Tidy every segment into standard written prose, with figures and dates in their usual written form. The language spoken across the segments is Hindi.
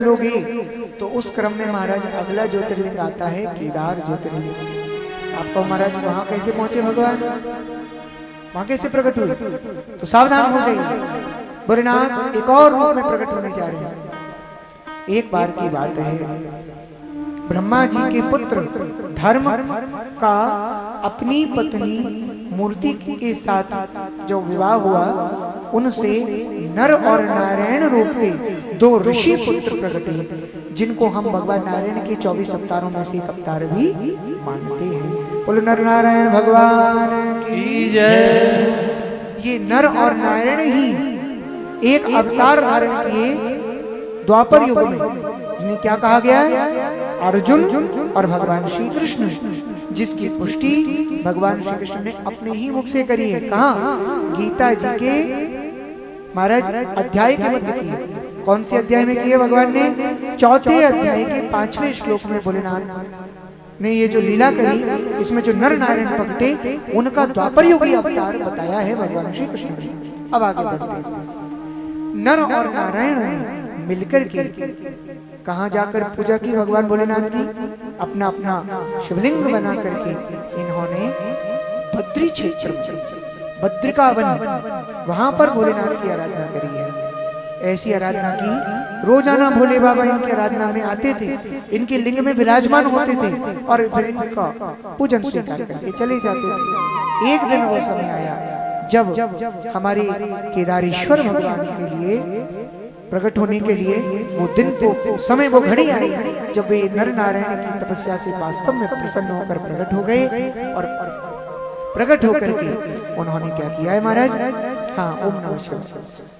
लोगे तो उस क्रम में महाराज अगला ज्योतिर्लिंग आता है केदार ज्योतिर्लिंग। आपको महाराज वहां कैसे पहुंचे भगवान, वहां कैसे प्रकट हुए, तो सावधान हो जाइए, भोलेनाथ एक और रूप में प्रकट होने जा रहे हैं। एक बार की बात है, ब्रह्मा जी के पुत्र धर्म का अपनी पत्नी मूर्ति के साथ जो विवाह हुआ, उनसे नर और नारायण रूप के दो ऋषि पुत्र प्रकट हैं, जिनको हम भगवान नारायण के 24 अवतारों में से एक अवतार भी मानते हैं। बोलो नर नारायण भगवान की जय। ये नर और नारायण ही एक अवतार धारण किए द्वापर युग में, जिन्हें क्या कहा गया है, अर्जुन और भगवान श्री कृष्ण, जिसकी पुष्टि भगवान श्री कृष्ण ने अपने ही मुख से करी है। कहा? गीता जी के महाराज अध्याय के मध्य की है। कौन से अध्याय में की है भगवान ने? चौथे अध्याय के 5वें श्लोक में भोलेनाथ ने ये जो लीला करी, इसमें जो नर नारायण प्रकटे, उनका द्वापर युगी अवतार बताया है भगवान श्री कृष्ण ने। अब आगे बढ़ते हैं। नर और नारायण ने मिलकर के कहाँ जाकर पूजा की भगवान भोलेनाथ की? अपना अपना शिवलिंग बना करके इन्होंने बद्री क्षेत्र, बद्रिकावन, वहां पर भोलेनाथ की आराधना करी है। ऐसी आराधना की, रोजाना भोले बाबा इनकी आराधना में आते थे, इनके लिंग में विराजमान होते थे और फिर इनका पूजन स्वीकार करके चले जाते थे। एक दिन वो समय आया जब हमारे केदारेश्वर भगवान के लिए प्रकट होने के लिए वो दिन को समय, वो घड़ी आई जब वे नर नारायण की तपस्या से वास्तव में प्रसन्न होकर प्रकट हो गए। और प्रकट होकर के उन्होंने क्या किया है महाराज? हाँ, ओम नमः शिवाय।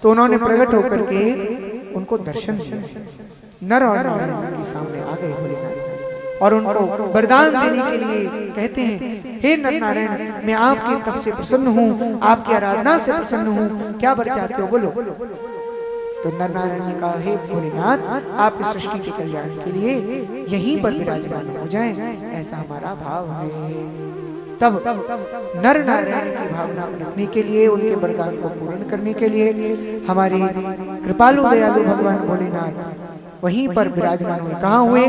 तो उन्होंने प्रकट होकर के उनको दर्शन दिया, नर और नारायण के सामने आ गए भोलेनाथ, और उनको वरदान देने के लिए कहते हैं, हे नर नारायण, मैं आपके तप से प्रसन्न हूँ, आपकी आराधना से प्रसन्न हूँ, क्या वर चाहते हो बोलो। तो नर नारायण ने कहा, हे भोलेनाथ, आप इस सृष्टि के कल्याण के लिए यहीं पर विराजमान हो जाएं, ऐसा हमारा भाव है। तब नर नारायण की भावना रखने के लिए, उनके वरदान को पूर्ण करने के लिए हमारे कृपालु दयालु भगवान भोलेनाथ वहीं पर विराजमान हुए। कहाँ हुए?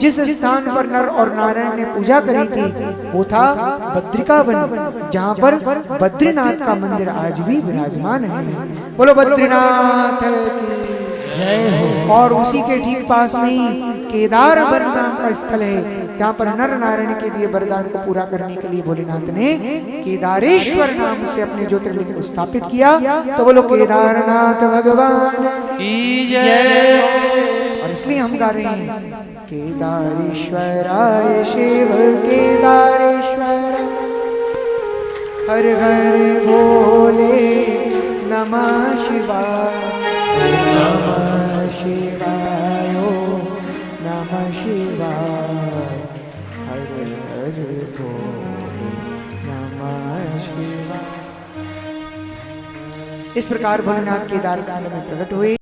जिस स्थान पर नर और नारायण ने पूजा करी थी वो था बद्रिकावन, जहाँ पर बद्रीनाथ का मंदिर आज भी विराजमान है। बोलो बद्रीनाथ की जय हो। और उसी के ठीक पास में केदार वन नाम का स्थल है, जहाँ पर नर नारायण के दिए वरदान को पूरा करने के लिए भोलेनाथ ने केदारेश्वर नाम से अपने ज्योतिर्लिंग को स्थापित किया। तो बोलो केदारनाथ भगवान की जय। और इसलिए हम गा रहे हैं, केदारेश्वराय शिव केदारेश्वर, हर हर भोले नमः शिवाय, नमः शिवाय, नमः शिवाय, हर हर भोले नमः शिवाय। इस प्रकार भोलेनाथ केदारनाथ में प्रकट हुए।